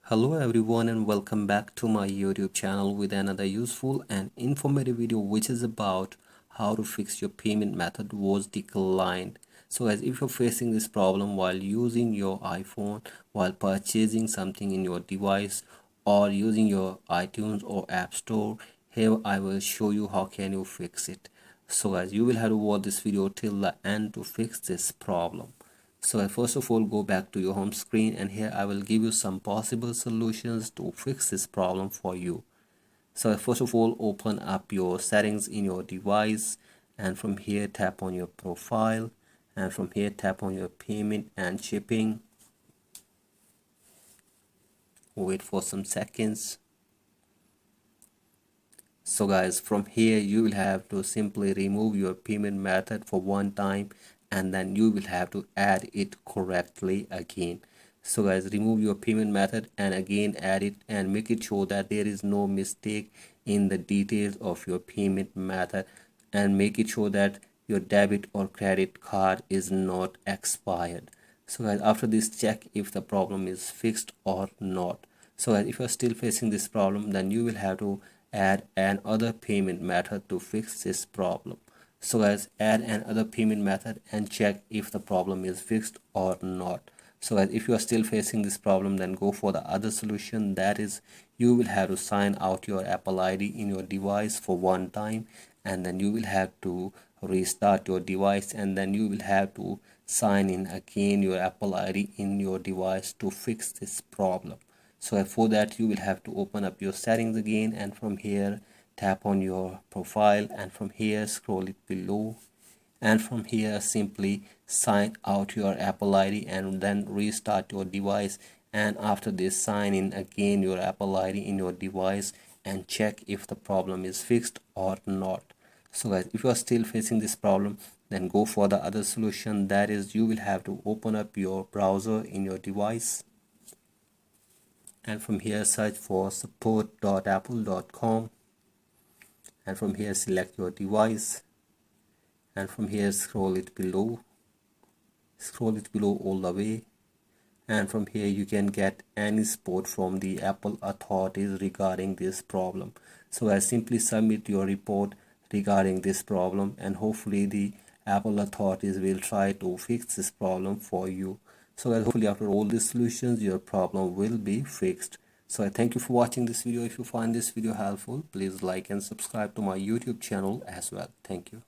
Hello everyone and welcome back to my YouTube channel with another useful and informative video which is about how to fix your payment method was declined. So as if you're facing this problem while using your iPhone, while purchasing something in your device or using your iTunes or App Store, here I will show you how can you fix it. So guys, you will have to watch this video till the end to fix this problem. So I first of all go back to your home screen, and here I will give you some possible solutions to fix this problem for you. So I first of all open up your settings in your device, and from here tap on your profile, and from here tap on your payment and shipping. Wait for some seconds. So guys, from here you will have to simply remove your payment method for one time, and then you will have to add it correctly again. So guys, remove your payment method and again add it, and make it sure that there is no mistake in the details of your payment method, and make it sure that your debit or credit card is not expired. So guys, after this, check if the problem is fixed or not. So guys, if you're still facing this problem, then you will have to add another payment method to fix this problem. So guys, add another payment method and check if the problem is fixed or not. So guys, if you are still facing this problem, then go for the other solution. That is, you will have to sign out your Apple ID in your device for one time, and then you will have to restart your device, and then you will have to sign in again your Apple ID in your device to fix this problem. So for that, you will have to open up your settings again, and from here tap on your profile, and from here scroll it below, and from here simply sign out your Apple ID and then restart your device. And after this, sign in again your Apple ID in your device and check if the problem is fixed or not. So guys, if you are still facing this problem, then go for the other solution. That is, you will have to open up your browser in your device, and from here search for support.apple.com, and from here select your device, and from here scroll it below all the way, and from here you can get any support from the Apple authorities regarding this problem. So I simply submit your report regarding this problem, and hopefully the Apple authorities will try to fix this problem for you. So hopefully after all these solutions, your problem will be fixed. So I thank you for watching this video. If you find this video helpful, please like and subscribe to my YouTube channel as well. Thank you.